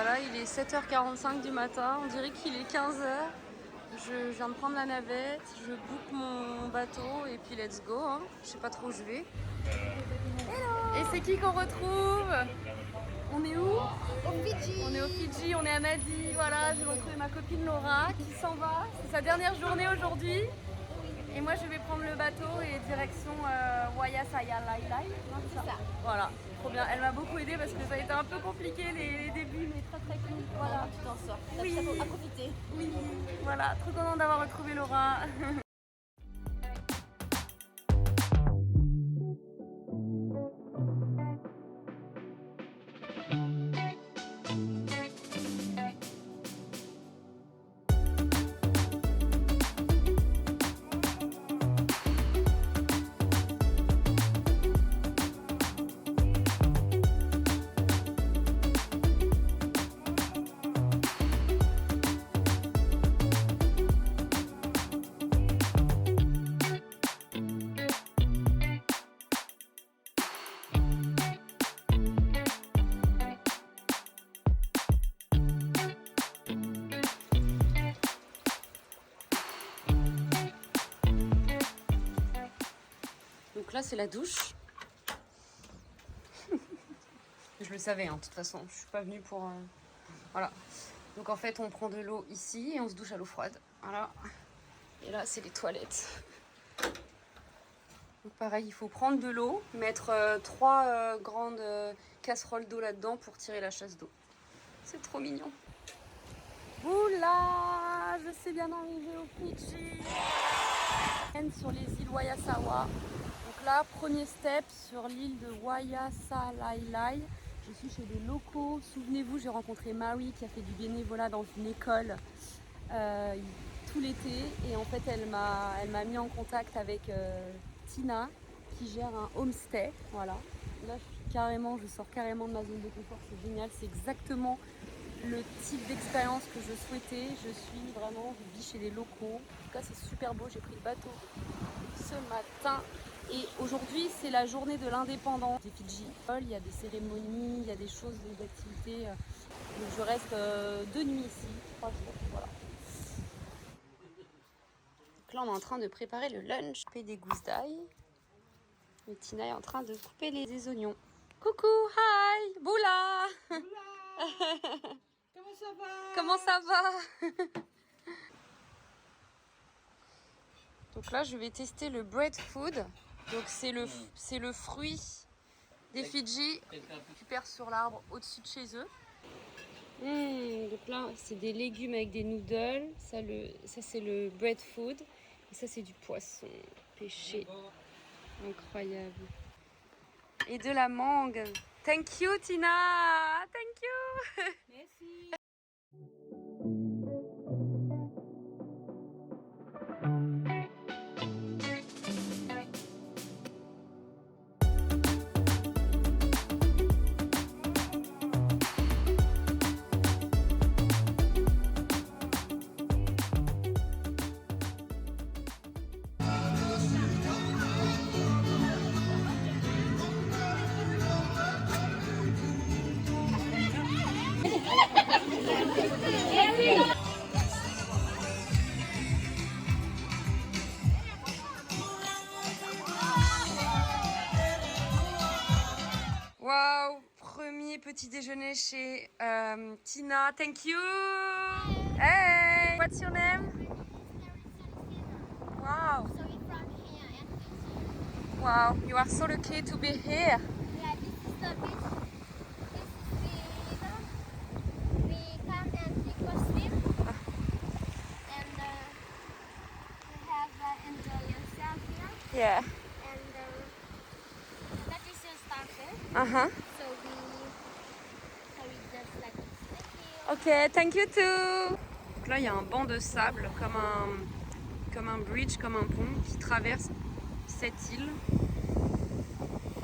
Voilà, il est 7h45 du matin, on dirait qu'il est 15h. Je viens de prendre la navette, je book mon bateau et puis let's go. Hein. Je sais pas trop où je vais. Hello. Et c'est qui qu'on retrouve? On est où? Au Fidji. On est au Fidji, on est à Nadi. Voilà, j'ai retrouvé ma copine Laura qui s'en va. C'est sa dernière journée aujourd'hui. Et moi je vais prendre le bateau et direction Wayasaya Lai Lai. C'est ça. Voilà, trop bien. Elle m'a beaucoup aidée parce que ça a été un peu compliqué les débuts, mais très très cool. Voilà. Tu t'en sors. Oui. Ça faut à profiter. Oui, voilà, trop contente d'avoir retrouvé Laura. Donc là, c'est la douche. Je le savais, hein, de toute façon. Je suis pas venue pour... Voilà. Donc en fait, on prend de l'eau ici et on se douche à l'eau froide. Voilà. Et là, c'est les toilettes. Donc pareil, il faut prendre de l'eau, mettre 3 grandes casseroles d'eau là-dedans pour tirer la chasse d'eau. C'est trop mignon. Oula, je suis bien arrivée au Fidji. Sur les îles Wayasawa. Donc là, premier step sur l'île de Wayasalailai. Je suis chez des locaux. Souvenez-vous, j'ai rencontré Marie qui a fait du bénévolat dans une école tout l'été. Et en fait, elle m'a mis en contact avec Tina qui gère un homestay. Voilà. Là, je sors carrément de ma zone de confort. C'est génial. C'est exactement le type d'expérience que je souhaitais. Je vis chez les locaux. En tout cas, c'est super beau. J'ai pris le bateau ce matin. Et aujourd'hui, c'est la journée de l'indépendance des Fidji. Il y a des cérémonies, il y a des choses, des activités. Donc je reste 2 nuits ici, 3 jours. Voilà. Donc là, on est en train de préparer le lunch. Couper des gousses d'ail. Et Tina est en train de couper des oignons. Coucou, hi, Boula. Comment ça va? Comment ça va? Donc là, je vais tester le breadfruit. Donc c'est le fruit des Fidji qui perce sur l'arbre au-dessus de chez eux. Donc là, c'est des légumes avec des noodles. Ça c'est le breadfruit. Et ça, c'est du poisson pêché. Incroyable. Et de la mangue. Thank you, Tina. Thank you. Merci. Waouh, premier petit déjeuner chez Tina. Thank you. Hey, what's your name? Wow. So we're from here and Wow, you are so lucky to be here. yeah, this is the beach. We come and take a swim and we have enjoy yourself here. Yeah. And that is your starter. Uh-huh. So we just like Ok, thank you too. Donc là, il y a un banc de sable comme un bridge, comme un pont qui traverse cette île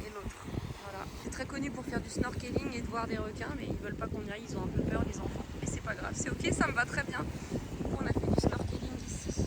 et l'autre. Voilà. C'est très connu pour faire du snorkeling et de voir des requins, mais ils veulent pas qu'on y aille, ils ont un peu peur les enfants. Mais c'est pas grave, c'est ok, ça me va très bien. Du coup, on a fait du snorkeling ici.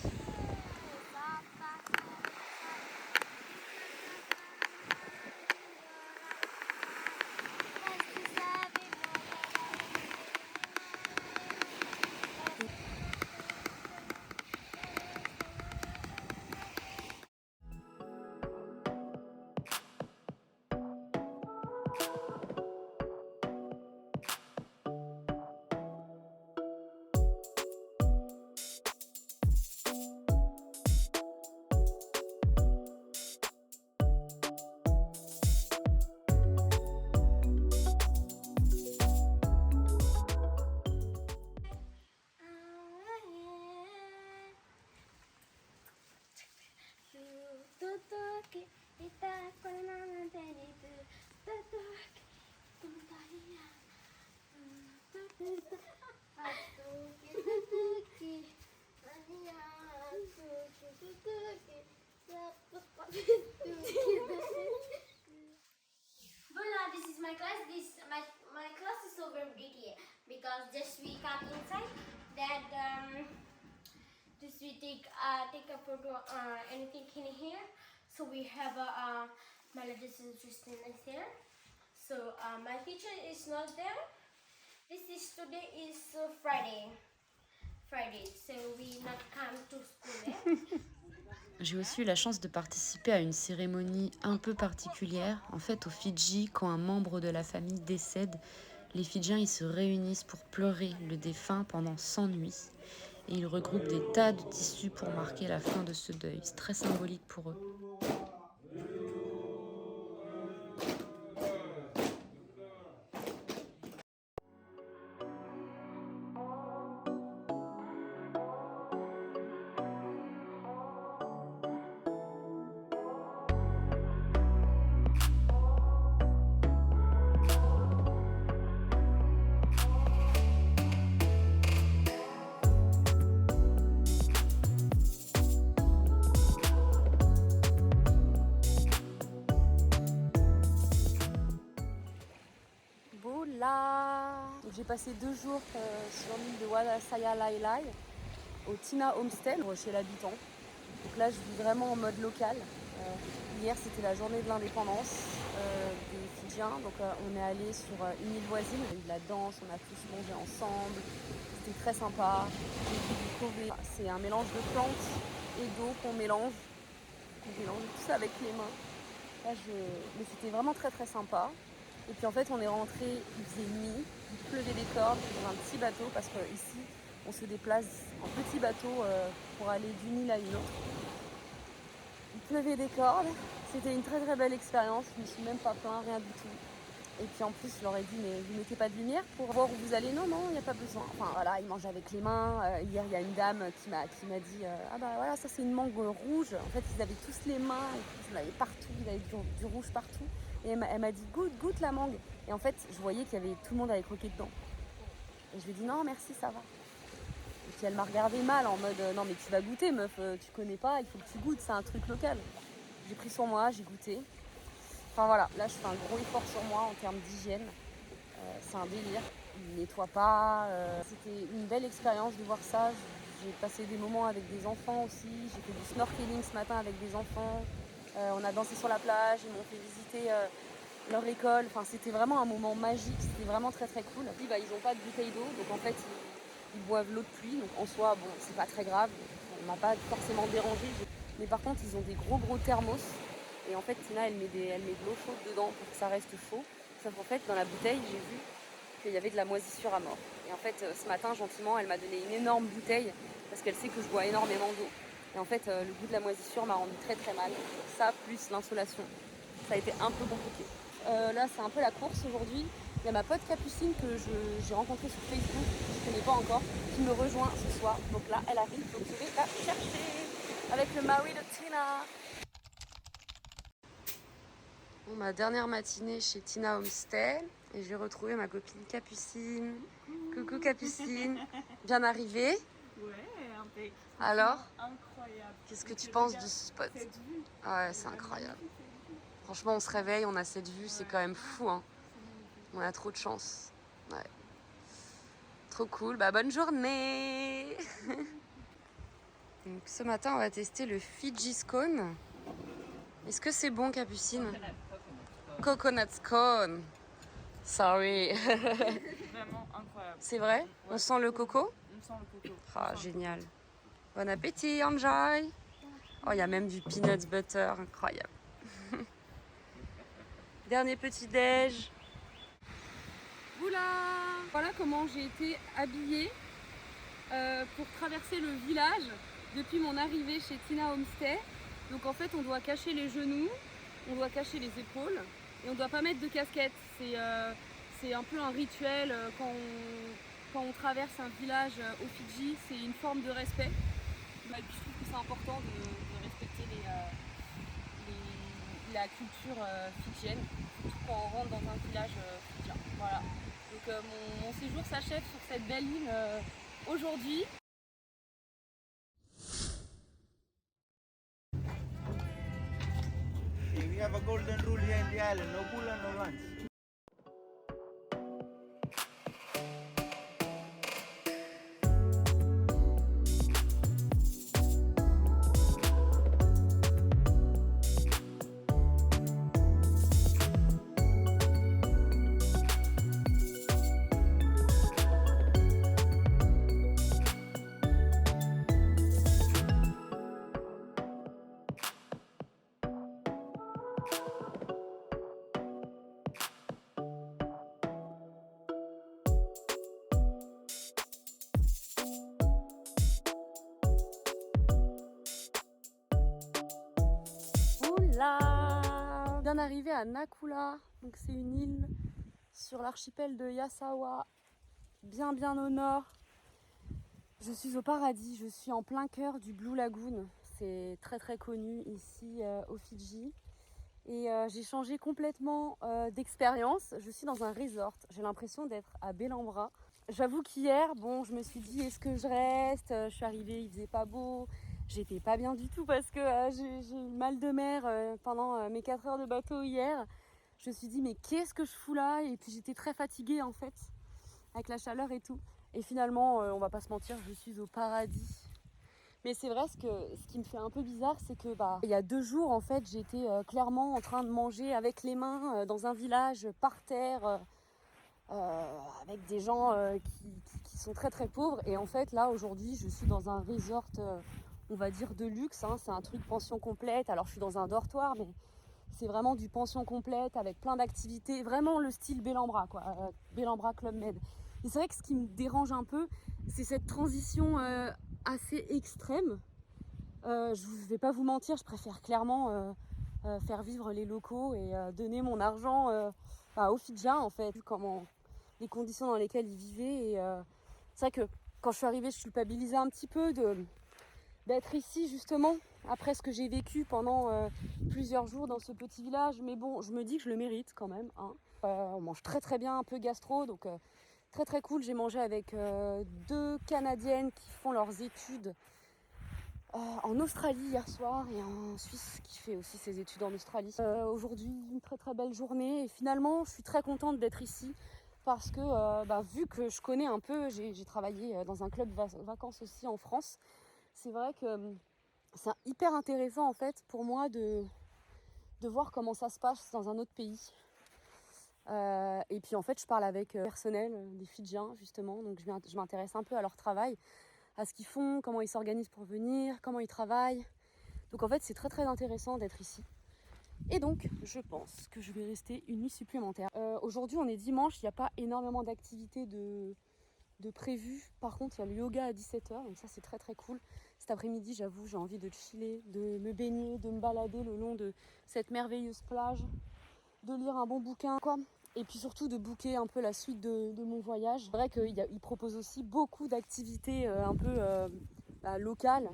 anything in here. So we have my latest interesting is here. So my teacher is not there. This is today is Friday. So we not come to school. J'ai aussi eu la chance de participer à une cérémonie un peu particulière. En fait, au Fidji, quand un membre de la famille décède, les Fidjiens ils se réunissent pour pleurer le défunt pendant 100 nuits. Et ils regroupent des tas de tissus pour marquer la fin de ce deuil. C'est très symbolique pour eux. Donc j'ai passé 2 jours sur l'île de Wayasaya Lailai, au Tina Homestay, chez l'habitant. Donc là, je vis vraiment en mode local. Hier, c'était la journée de l'indépendance des Fidjiens. Donc on est allé sur une île voisine. Il y a eu de la danse, on a tous mangé ensemble. C'était très sympa. J'ai vu du Kobe. C'est un mélange de plantes et d'eau qu'on mélange. On mélange tout ça avec les mains. Là, mais c'était vraiment très très sympa. Et puis en fait, on est rentré, il faisait nuit, il pleuvait des cordes dans un petit bateau parce qu'ici, on se déplace en petit bateau pour aller d'une île à une autre. Il pleuvait des cordes, c'était une très très belle expérience, je ne me suis même pas plaint, rien du tout. Et puis en plus, je leur ai dit, mais vous mettez pas de lumière pour voir où vous allez? Non, il n'y a pas besoin. Enfin voilà, ils mangent avec les mains. Hier, il y a une dame qui m'a dit, ah bah voilà, ça c'est une mangue rouge. En fait, ils avaient tous les mains, ils l'avaient partout, ils avaient du rouge partout. Et elle m'a dit, goûte la mangue. Et en fait, je voyais qu'il y avait tout le monde avait croqué dedans. Et je lui ai dit, non merci, ça va. Et puis elle m'a regardé mal en mode, non mais tu vas goûter meuf, tu connais pas, il faut que tu goûtes, c'est un truc local. J'ai pris sur moi, j'ai goûté. Enfin voilà, là je fais un gros effort sur moi en termes d'hygiène. C'est un délire, ils ne nettoient pas. C'était une belle expérience de voir ça. J'ai passé des moments avec des enfants aussi. J'ai fait du snorkeling ce matin avec des enfants. On a dansé sur la plage, ils m'ont fait visiter leur école. Enfin, c'était vraiment un moment magique, c'était vraiment très très cool. Puis, ils n'ont pas de bouteille d'eau, donc en fait ils boivent l'eau de pluie. Donc en soi, bon, c'est pas très grave, on m'a pas forcément dérangé. Mais par contre, ils ont des gros thermos. Et en fait, Tina, elle met de l'eau chaude dedans pour que ça reste chaud. Sauf qu'en fait, dans la bouteille, j'ai vu qu'il y avait de la moisissure à mort. Et en fait, ce matin, gentiment, elle m'a donné une énorme bouteille parce qu'elle sait que je bois énormément d'eau. Et en fait, le goût de la moisissure m'a rendu très très mal. Ça, plus l'insolation. Ça a été un peu compliqué. Là, c'est un peu la course aujourd'hui. Il y a ma pote Capucine que j'ai rencontrée sur Facebook, que je ne connais pas encore, qui me rejoint ce soir. Donc là, elle arrive, donc je vais la chercher avec le mari de Tina. Bon, ma dernière matinée chez Tina Homestay et j'ai retrouvé ma copine Capucine. Coucou Capucine, bien arrivée. Ouais, impec. Alors, incroyable. Qu'est-ce que tu penses de ce spot? Cette vue. Ah ouais, c'est incroyable. Franchement, on se réveille, on a cette vue, c'est quand même fou. Hein. On a trop de chance. Ouais. Trop cool. Bah, bonne journée. Donc, ce matin, on va tester le Fiji Scone. Est-ce que c'est bon, Capucine? Coconut Scone. Sorry. Vraiment incroyable. C'est vrai? Ouais. On sent le coco? On sent le coco. Ah, génial. Bon appétit, enjoy. Oh, il y a même du peanut butter, incroyable. Dernier petit déj. Oula! Voilà comment j'ai été habillée pour traverser le village depuis mon arrivée chez Tina Homestay. Donc en fait, on doit cacher les genoux, on doit cacher les épaules et on ne doit pas mettre de casquette. C'est un peu un rituel quand on traverse un village au Fidji, c'est une forme de respect. Et puis je trouve que c'est important de respecter la culture fidjienne, surtout quand on rentre dans un village fidjien. Voilà. Donc mon séjour s'achève sur cette belle île aujourd'hui. We have a golden rule here in the island, no bull and no lunch. viens d'arriver à Nakula, donc c'est une île sur l'archipel de Yasawa, bien au nord. Je suis au paradis, je suis en plein cœur du Blue Lagoon. C'est très connu ici aux Fidji. Et j'ai changé complètement d'expérience. Je suis dans un resort. J'ai l'impression d'être à Bellambra. J'avoue qu'hier, bon, je me suis dit, est-ce que je reste? Je suis arrivée, il faisait pas beau. J'étais pas bien du tout parce que j'ai eu mal de mer pendant mes 4 heures de bateau hier. Je me suis dit, mais qu'est-ce que je fous là? Et puis j'étais très fatiguée en fait, avec la chaleur et tout. Et finalement, on va pas se mentir, je suis au paradis. Mais c'est vrai, ce qui me fait un peu bizarre, c'est que il y a 2 jours, en fait, j'étais clairement en train de manger avec les mains dans un village par terre, avec des gens qui sont très pauvres. Et en fait, là, aujourd'hui, je suis dans un resort, on va dire, de luxe. Hein. C'est un truc pension complète. Alors, je suis dans un dortoir, mais c'est vraiment du pension complète avec plein d'activités. Vraiment le style Bellambra, quoi. Bellambra Club Med. Et c'est vrai que ce qui me dérange un peu, c'est cette transition assez extrême. Je ne vais pas vous mentir, je préfère clairement faire vivre les locaux et donner mon argent aux Fidjiens, en fait, vu comment les conditions dans lesquelles ils vivaient. Et c'est vrai que quand je suis arrivée, je culpabilisais un petit peu d'être ici, justement, après ce que j'ai vécu pendant plusieurs jours dans ce petit village. Mais bon, je me dis que je le mérite quand même. Hein. On mange très bien, un peu gastro, donc très cool. J'ai mangé avec 2 Canadiennes qui font leurs études en Australie hier soir et un Suisse qui fait aussi ses études en Australie. Aujourd'hui, une très belle journée et finalement, je suis très contente d'être ici parce que vu que je connais un peu, j'ai travaillé dans un club vacances aussi en France. C'est vrai que c'est hyper intéressant en fait pour moi de voir comment ça se passe dans un autre pays. Et puis en fait, je parle avec le personnel des Fidjiens justement, donc je m'intéresse un peu à leur travail, à ce qu'ils font, comment ils s'organisent pour venir, comment ils travaillent. Donc en fait, c'est très intéressant d'être ici. Et donc, je pense que je vais rester une nuit supplémentaire. Aujourd'hui, on est dimanche, il n'y a pas énormément d'activités de prévues. Par contre, il y a le yoga à 17h, donc ça c'est très cool. Cet après-midi, j'avoue, j'ai envie de chiller, de me baigner, de me balader le long de cette merveilleuse plage, de lire un bon bouquin, quoi. Et puis surtout de booker un peu la suite de mon voyage. C'est vrai qu'il propose aussi beaucoup d'activités un peu locales.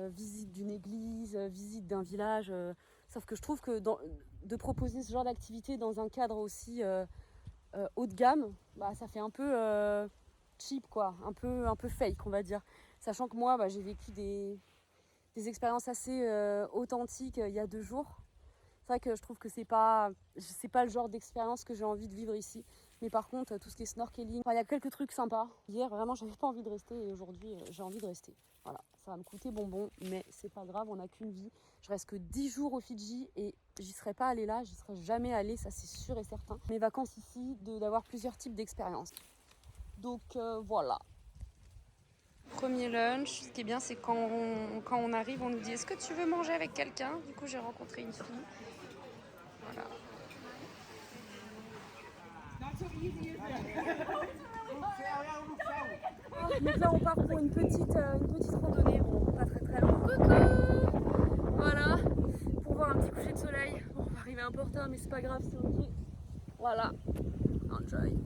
Visite d'une église, visite d'un village. Sauf que je trouve que de proposer ce genre d'activité dans un cadre aussi haut de gamme, ça fait un peu cheap, quoi. Un peu fake, on va dire. Sachant que moi, j'ai vécu des expériences assez authentiques il y a 2 jours. C'est vrai que je trouve que c'est pas le genre d'expérience que j'ai envie de vivre ici. Mais par contre, tout ce qui est snorkeling, il y a quelques trucs sympas. Hier, vraiment, j'avais pas envie de rester et aujourd'hui, j'ai envie de rester. Voilà, ça va me coûter bonbon, mais c'est pas grave, on n'a qu'une vie. Je reste que 10 jours aux Fidji et j'y serais pas allée là, j'y serais jamais allée, ça c'est sûr et certain. Mes vacances ici, d'avoir plusieurs types d'expériences. Donc voilà. Premier lunch, ce qui est bien, c'est quand on arrive, on nous dit est-ce que tu veux manger avec quelqu'un? Du coup, j'ai rencontré une fille. Voilà. Donc là, on part pour une petite randonnée, bon, pas très longue. Coucou! Voilà, pour voir un petit coucher de soleil. Bon, on va arriver un peu en retard, mais c'est pas grave, c'est ok. Voilà, enjoy.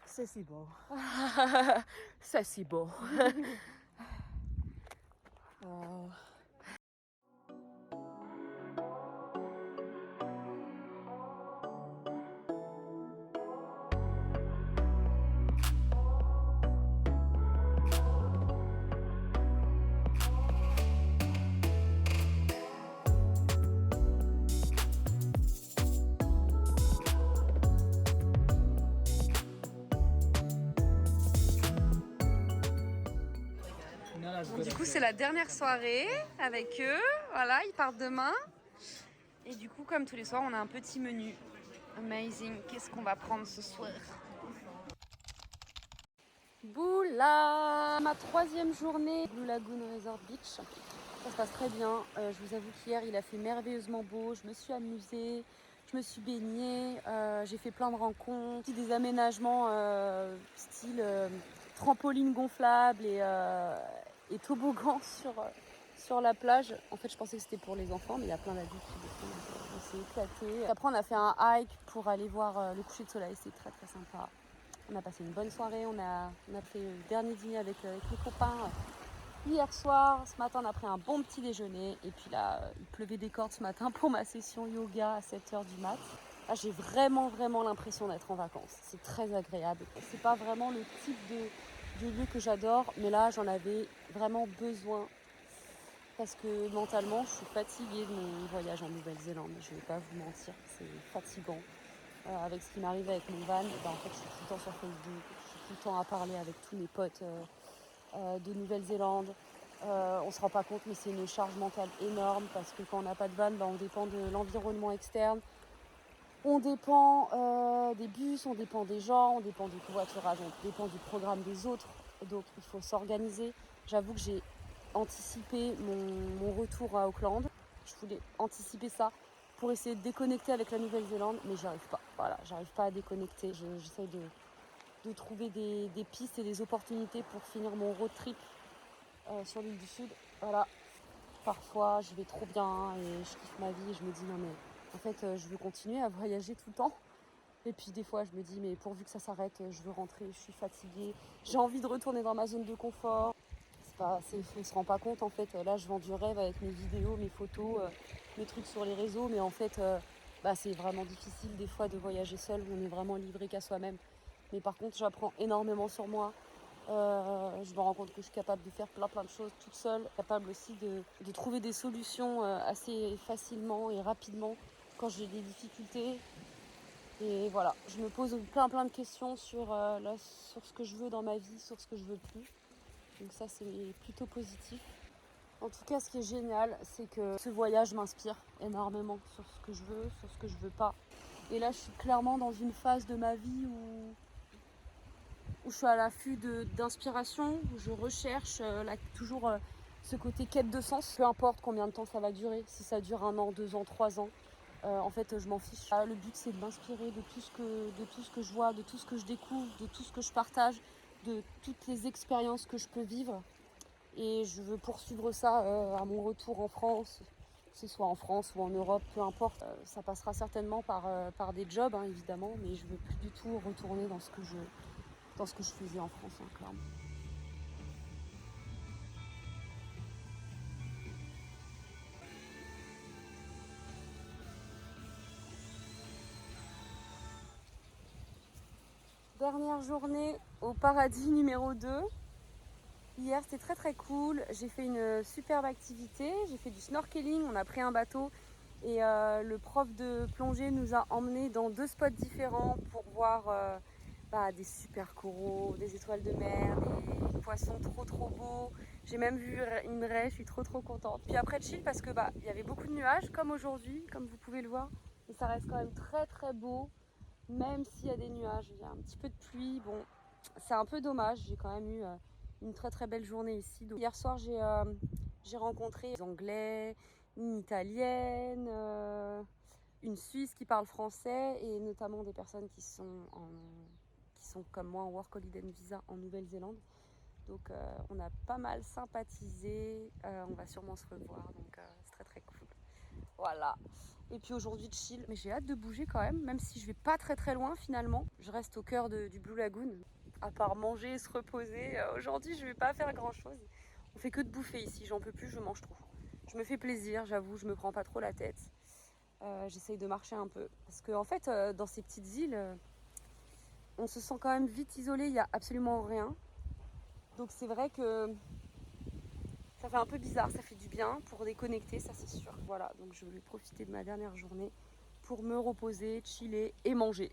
C'est si beau. Ça, c'est beau. Oh. Du coup, c'est la dernière soirée avec eux. Voilà, ils partent demain. Et du coup, comme tous les soirs, on a un petit menu. Amazing. Qu'est-ce qu'on va prendre ce soir? Boula! Ma 3e journée, Blue Lagoon Resort Beach. Ça se passe très bien. Je vous avoue qu'hier, il a fait merveilleusement beau. Je me suis amusée, je me suis baignée. J'ai fait plein de rencontres, des aménagements style trampoline gonflable et toboggan sur la plage. En fait, je pensais que c'était pour les enfants, mais il y a plein d'adultes qui le font. Donc, on s'est éclaté. Après, on a fait un hike pour aller voir le coucher de soleil. C'était très très sympa. On a passé une bonne soirée. On a fait le dernier dîner avec les copains hier soir. Ce matin, on a pris un bon petit déjeuner. Et puis là, il pleuvait des cordes ce matin pour ma session yoga à 7h du mat'. Là, j'ai vraiment l'impression d'être en vacances. C'est très agréable. C'est pas vraiment le type de lieu que j'adore, mais là, j'en avais vraiment besoin parce que mentalement, je suis fatiguée de mon voyage en Nouvelle-Zélande. Je vais pas vous mentir, c'est fatigant. Avec ce qui m'arrive avec mon van, en fait, je suis tout le temps sur Facebook, je suis tout le temps à parler avec tous mes potes de Nouvelle-Zélande. On se rend pas compte, mais c'est une charge mentale énorme parce que quand on n'a pas de van, on dépend de l'environnement externe. On dépend des bus, on dépend des gens, on dépend du covoiturage, on dépend du programme des autres. Donc il faut s'organiser. J'avoue que j'ai anticipé mon retour à Auckland. Je voulais anticiper ça pour essayer de déconnecter avec la Nouvelle-Zélande, mais j'y arrive pas. Voilà, j'arrive pas à déconnecter. J'essaye de trouver des pistes et des opportunités pour finir mon road trip sur l'île du Sud. Voilà. Parfois, je vais trop bien et je kiffe ma vie et je me dis non mais en fait, je veux continuer à voyager tout le temps. Et puis des fois, je me dis mais pourvu que ça s'arrête, je veux rentrer, je suis fatiguée, j'ai envie de retourner dans ma zone de confort. On se rend pas compte en fait. Là, je vends du rêve avec mes vidéos, mes photos, mes trucs sur les réseaux, mais en fait, c'est vraiment difficile des fois de voyager seul. On est vraiment livré qu'à soi-même. Mais par contre, j'apprends énormément sur moi. Je me rends compte que je suis capable de faire plein de choses toute seule, capable aussi de trouver des solutions assez facilement et rapidement quand j'ai des difficultés. Et voilà, je me pose plein de questions sur ce que je veux dans ma vie, sur ce que je veux plus. Donc ça, c'est plutôt positif. En tout cas, ce qui est génial, c'est que ce voyage m'inspire énormément sur ce que je veux, sur ce que je veux pas. Et là, je suis clairement dans une phase de ma vie où je suis à l'affût d'inspiration, où je recherche toujours ce côté quête de sens. Peu importe combien de temps ça va durer, si ça dure 1 an, 2 ans, 3 ans, en fait je m'en fiche. Le but c'est de m'inspirer de tout ce que je vois, de tout ce que je découvre, de tout ce que je partage, de toutes les expériences que je peux vivre. Et je veux poursuivre ça à mon retour en France, que ce soit en France ou en Europe, peu importe. Ça passera certainement par des jobs évidemment, mais je veux plus du tout retourner dans ce que je faisais en France, clairement. Dernière journée au paradis numéro 2. Hier, c'était très cool. J'ai fait une superbe activité. J'ai fait du snorkeling. On a pris un bateau et le prof de plongée nous a emmenés dans 2 spots différents pour voir des super coraux, des étoiles de mer, des poissons trop beaux. J'ai même vu une raie, je suis trop contente. Puis après chill parce que il y avait beaucoup de nuages comme aujourd'hui, comme vous pouvez le voir. Et ça reste quand même très beau, même s'il y a des nuages. Il y a un petit peu de pluie. Bon, c'est un peu dommage. J'ai quand même eu une très belle journée ici. Donc, hier soir, j'ai rencontré des Anglais, une Italienne, une Suisse qui parle français et notamment des personnes qui sont comme moi en Work Holiday Visa en Nouvelle-Zélande. Donc on a pas mal sympathisé, on va sûrement se revoir, donc c'est très cool. Voilà. Et puis aujourd'hui chill, mais j'ai hâte de bouger quand même si je vais pas très loin finalement. Je reste au cœur du Blue Lagoon, à part manger et se reposer. Aujourd'hui je vais pas faire grand chose. On fait que de bouffer ici, j'en peux plus, je mange trop. Je me fais plaisir, j'avoue, je me prends pas trop la tête. J'essaye de marcher un peu. Parce qu'en fait, dans ces petites îles, on se sent quand même vite isolé, il n'y a absolument rien. Donc c'est vrai que ça fait un peu bizarre, ça fait du bien pour déconnecter, ça c'est sûr. Voilà, donc je vais profiter de ma dernière journée pour me reposer, chiller et manger.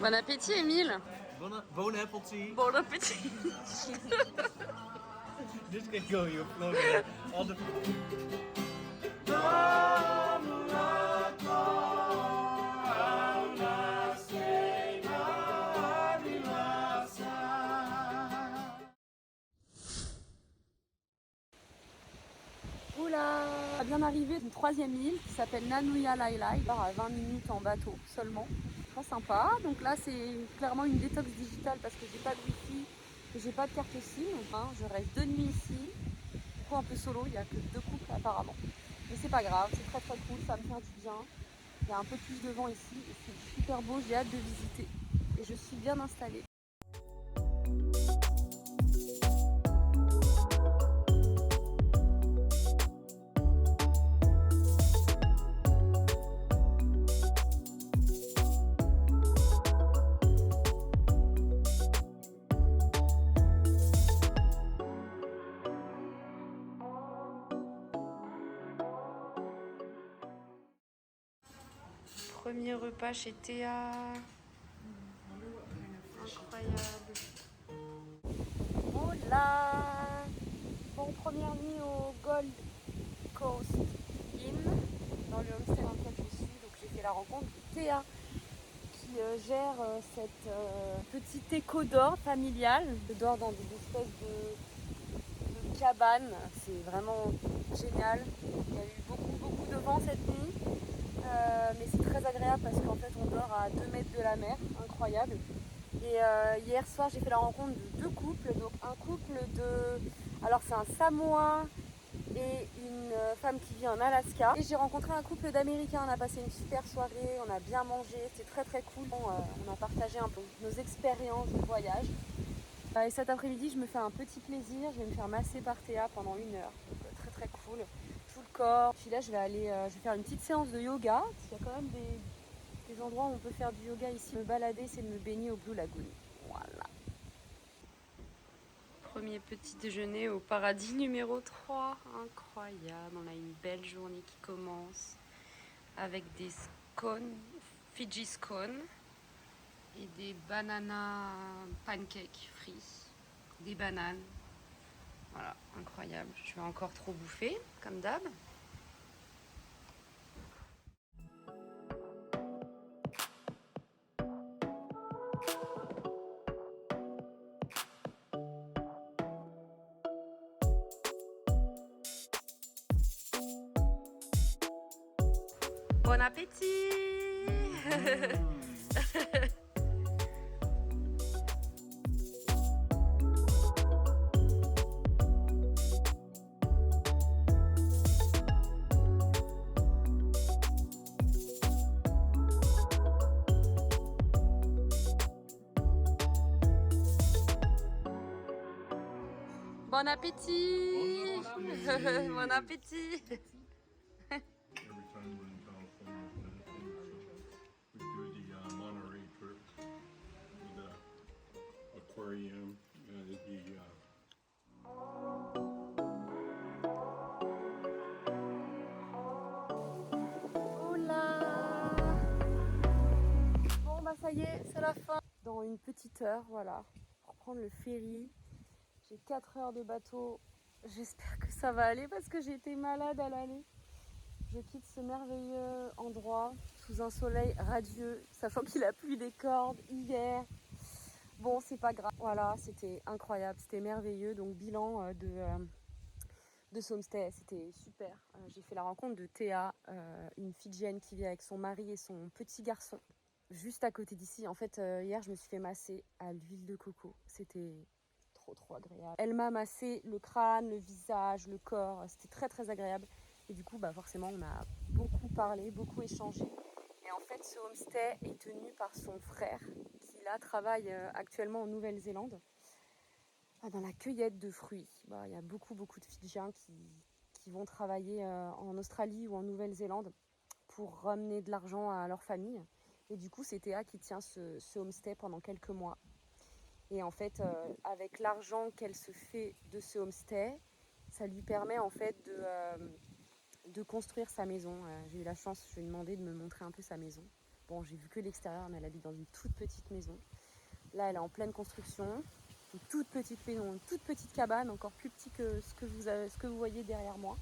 Bon appétit, Émile. Bon appétit. Bon appétit. This can go, you're floating all the... Oula, on a bien arrivé une 3e île qui s'appelle Nanuya Lailai, à 20 minutes en bateau seulement. Très sympa. Donc là c'est clairement une détox digitale parce que j'ai pas de wifi et j'ai pas de carte SIM. Je reste 2 nuits ici. coup un peu solo, il n'y a que 2 couples apparemment. Mais c'est pas grave, c'est très très cool, ça va me faire du bien. Il y a un peu plus de vent ici et c'est super beau, j'ai hâte de visiter. Et je suis bien installée. Premier repas chez Théa. Incroyable. Voilà. Bon, première nuit au Gold Coast Inn, dans le homestay dans lequel je suis. Donc j'ai fait la rencontre de Théa qui gère cette petite éco-dor familiale. Je dors dans des espèces de cabanes. C'est vraiment génial. Il y a eu beaucoup de vent cette nuit. Mais c'est très agréable parce qu'en fait on dort à 2 mètres de la mer, incroyable. Et hier soir j'ai fait la rencontre de 2 couples, donc un couple de... Alors c'est un Samoa et une femme qui vit en Alaska. Et j'ai rencontré un couple d'Américains, on a passé une super soirée, on a bien mangé, c'était très très cool. On a partagé un peu nos expériences de voyage. Et cet après-midi je me fais un petit plaisir, je vais me faire masser par Théa pendant 1 heure, donc très très cool. Tout le corps. Puis là je vais faire une petite séance de yoga, parce qu'il y a quand même des endroits où on peut faire du yoga ici. Me balader, c'est de me baigner au Blue Lagoon. Voilà. Premier petit déjeuner au paradis numéro 3. Incroyable, on a une belle journée qui commence avec des scones, Fiji scones et des banana pancakes frits, des bananes. Voilà, incroyable. Je vais encore trop bouffer, comme d'hab. Bon appétit. Bon appétit. Bon appétit. Every time we're in California, we do the Monterey trip with the aquarium, Oula. Bon bah ça y est, c'est la fin. Dans une petite heure, voilà, pour prendre le ferry. J'ai 4 heures de bateau. J'espère que ça va aller parce que j'ai été malade à l'aller. Je quitte ce merveilleux endroit sous un soleil radieux, sachant qu'il a plu des cordes hier. Bon, c'est pas grave. Voilà, c'était incroyable, c'était merveilleux. Donc bilan de ce homestay, c'était super. J'ai fait la rencontre de Théa, une Fidjienne qui vit avec son mari et son petit garçon, juste à côté d'ici. En fait, hier, je me suis fait masser à l'huile de coco. C'était trop agréable. Elle m'a massé le crâne, le visage, le corps. C'était très agréable. Et du coup, bah, forcément, on a beaucoup parlé, beaucoup échangé. Et en fait, ce homestay est tenu par son frère qui là travaille actuellement en Nouvelle-Zélande dans la cueillette de fruits. Bah, il y a beaucoup de Fidjiens qui vont travailler en Australie ou en Nouvelle-Zélande pour ramener de l'argent à leur famille. Et du coup, c'est Théa qui tient ce homestay pendant quelques mois. Et en fait, avec l'argent qu'elle se fait de ce homestay, ça lui permet en fait de construire sa maison. J'ai eu la chance, je lui ai demandé de me montrer un peu sa maison. Bon, j'ai vu que l'extérieur, mais elle habite dans une toute petite maison. Là, elle est en pleine construction. Une toute petite maison, une toute petite cabane, encore plus petit que ce que vous voyez derrière moi.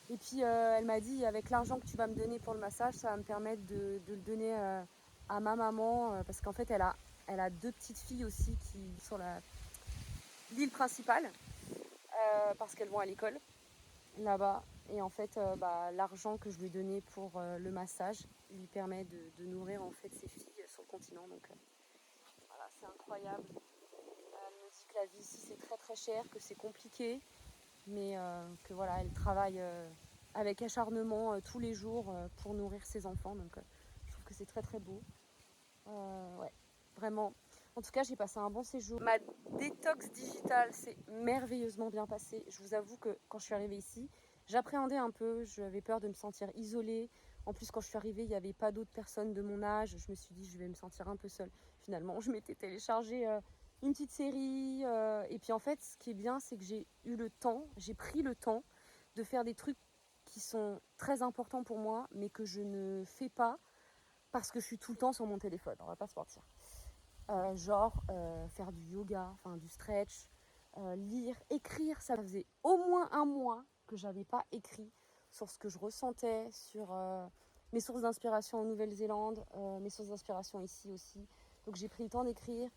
Et puis, elle m'a dit, avec l'argent que tu vas me donner pour le massage, ça va me permettre de le donner à ma maman, parce qu'en fait, elle a 2 petites filles aussi qui sont sur l'île principale, parce qu'elles vont à l'école là-bas. Et en fait, l'argent que je lui ai donné pour le massage lui permet de nourrir en fait ses filles sur le continent. Donc voilà, c'est incroyable. Elle me dit que la vie ici c'est très cher, que c'est compliqué, mais que voilà, elle travaille avec acharnement tous les jours pour nourrir ses enfants. Donc je trouve que c'est très très beau. Ouais, vraiment. En tout cas, j'ai passé un bon séjour. Ma détox digitale s'est merveilleusement bien passée. Je vous avoue que quand je suis arrivée ici, j'appréhendais un peu, j'avais peur de me sentir isolée. En plus, quand je suis arrivée, il n'y avait pas d'autres personnes de mon âge. Je me suis dit, je vais me sentir un peu seule. Finalement, je m'étais téléchargé une petite série. Et puis en fait, ce qui est bien, c'est que j'ai pris le temps de faire des trucs qui sont très importants pour moi, mais que je ne fais pas parce que je suis tout le temps sur mon téléphone, on va pas se mentir. Faire du yoga, enfin du stretch, lire, écrire. Ça faisait au moins un mois que j'avais pas écrit sur ce que je ressentais, sur mes sources d'inspiration en Nouvelle-Zélande, mes sources d'inspiration ici aussi. Donc j'ai pris le temps d'écrire.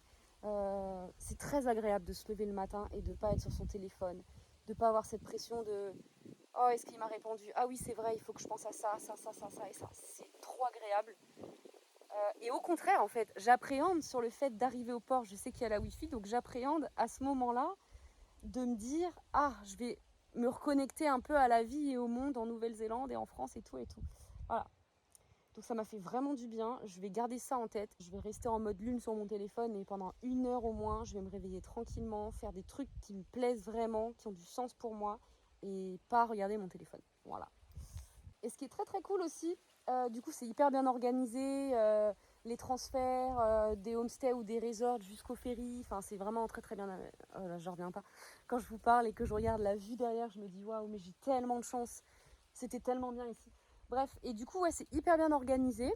C'est très agréable de se lever le matin et de ne pas être sur son téléphone, de ne pas avoir cette pression de « Oh, est-ce qu'il m'a répondu? Ah oui, c'est vrai, il faut que je pense à ça, ça, ça, ça, ça et ça. » C'est trop agréable. Et au contraire, en fait, j'appréhende sur le fait d'arriver au port. Je sais qu'il y a la Wi-Fi, donc j'appréhende à ce moment-là de me dire « Ah, je vais me reconnecter un peu à la vie et au monde en Nouvelle-Zélande et en France et tout et tout. » Voilà. Donc ça m'a fait vraiment du bien. Je vais garder ça en tête. Je vais rester en mode lune sur mon téléphone et pendant 1 heure au moins, je vais me réveiller tranquillement, faire des trucs qui me plaisent vraiment, qui ont du sens pour moi et pas regarder mon téléphone. Voilà. Et ce qui est très très cool aussi, du coup c'est hyper bien organisé, les transferts des homestays ou des resorts jusqu'au ferry, enfin c'est vraiment très très bien. Oh là, je reviens pas. Quand je vous parle et que je regarde la vue derrière, je me dis waouh, mais j'ai tellement de chance, c'était tellement bien ici. Bref, et du coup ouais, c'est hyper bien organisé.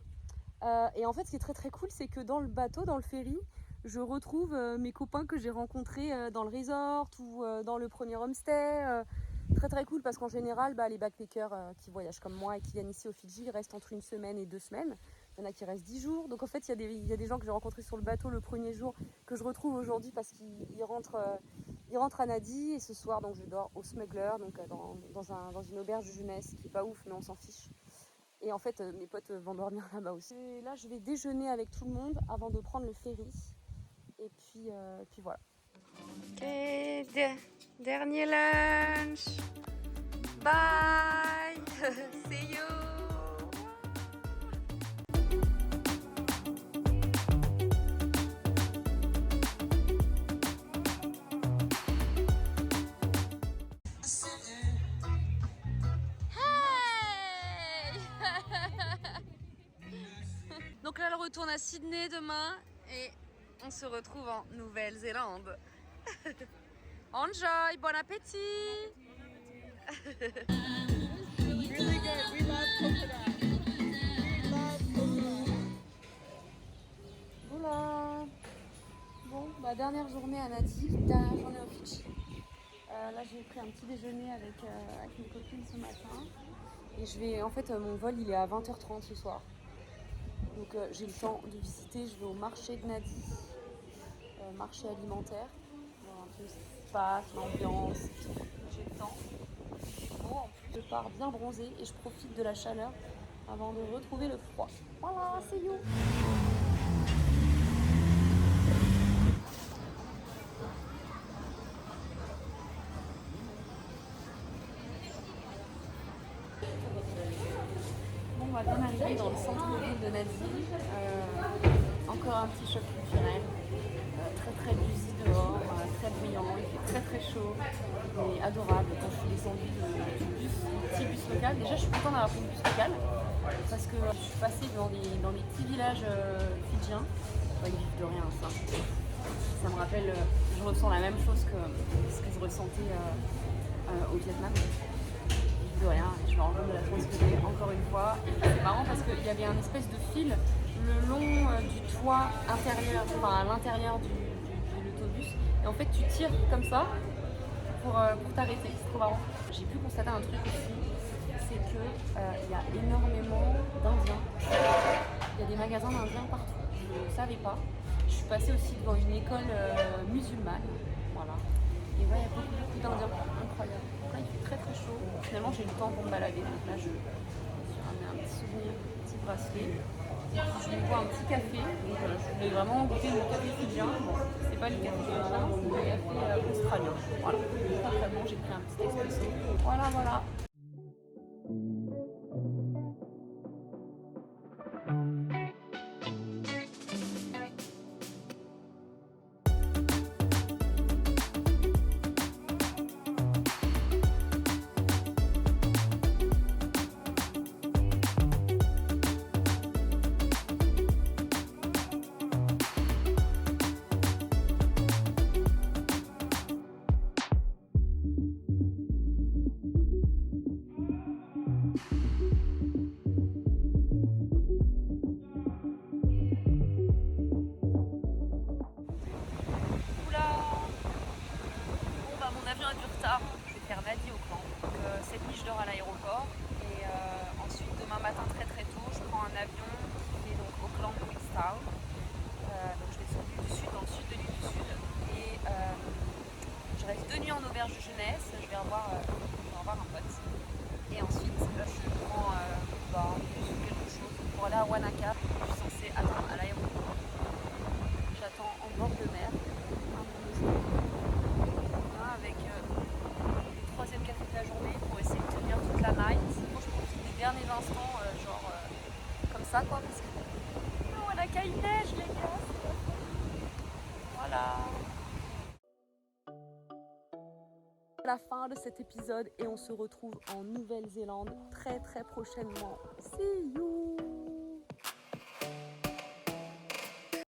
Et en fait ce qui est très très cool, c'est que dans le bateau, dans le ferry, je retrouve mes copains que j'ai rencontrés dans le resort ou dans le premier homestay. Très très cool parce qu'en général, les backpackers qui voyagent comme moi et qui viennent ici au Fidji, ils restent entre 1 semaine et 2 semaines. Il y en a qui restent 10 jours. Donc en fait, il y a des gens que j'ai rencontrés sur le bateau le premier jour que je retrouve aujourd'hui parce qu'ils rentrent à Nadi. Et ce soir, donc, je dors au Smuggler, donc dans une auberge de jeunesse qui est pas ouf, mais on s'en fiche. Et en fait, mes potes vont dormir là-bas aussi. Et là, je vais déjeuner avec tout le monde avant de prendre le ferry. Et puis voilà. Ok, dernier lunch. Bye. See you. Hey. Donc là, elle retourne à Sydney demain et on se retrouve en Nouvelle-Zélande. Enjoy, bon appétit. Really good. We love coconut. We love coconut. Voilà. Bon, dernière journée à Nadi, dernière journée au Fidji. Là, j'ai pris un petit déjeuner avec mes copines ce matin. Et je vais, en fait, mon vol il est à 20h30 ce soir. Donc j'ai le temps de visiter. Je vais au marché de Nadi, marché alimentaire, voir un peu ce qui se passe, l'ambiance, tout. J'ai le temps. C'est beau en plus. Je pars bien bronzée et je profite de la chaleur avant de retrouver le froid. Voilà, c'est you. Bon, on va bien arriver dans le centre-ville de Nadi. Encore un petit choc culturel. Très très busy dehors, très bruyant, il fait très très chaud, mais adorable. Quand je suis descendue du petit bus local, déjà je suis contente d'avoir pris le bus local parce que je suis passée dans des petits villages fidjiens. Ils vivent de rien, ça me rappelle, je ressens la même chose que ce que je ressentais au Vietnam. Ils vivent de rien, je me rends compte de la chance que j'ai encore une fois. Et c'est marrant parce qu'il y avait un espèce de fil le long du toit intérieur, enfin à l'intérieur de l'autobus. Et en fait, tu tires comme ça pour t'arrêter. C'est trop marrant. J'ai pu constater un truc aussi, c'est que il y a énormément d'Indiens. Il y a des magasins d'Indiens partout. Je ne savais pas. Je suis passée aussi devant une école musulmane. Voilà. Et ouais, il y a beaucoup d'Indiens. Incroyable. Là, il fait très très chaud. Finalement, j'ai eu le temps pour me balader. Donc là, je me suis ramené un petit souvenir, un petit bracelet. Je vais boire un petit café. Donc, je voulais vraiment goûter le café fidjien. Bon, c'est pas le café fidjien, c'est le café australien. Voilà. Très bon, j'ai pris un petit expresso. Voilà, voilà. Je vais faire Nadi Auckland. Donc, cette nuit je dors à l'aéroport et ensuite demain matin très tôt je prends un avion qui fait donc Auckland Queenstown. Donc je vais sur l'île du Sud, dans le sud de l'île du Sud et je reste 2 nuits en auberge de jeunesse. Je vais revoir un pote et ensuite je prends un bus ou quelque chose pour aller à Wanaka. Je suis censée attendre à l'aéroport. J'attends en bord de mer avec le troisième café de la journée pour essayer de tenir toute la night. Moi je profite des derniers instants comme ça quoi parce que Wanaka il neige les gars, c'est pas fou. Voilà. La fin de cet épisode et on se retrouve en Nouvelle-Zélande très prochainement. See you.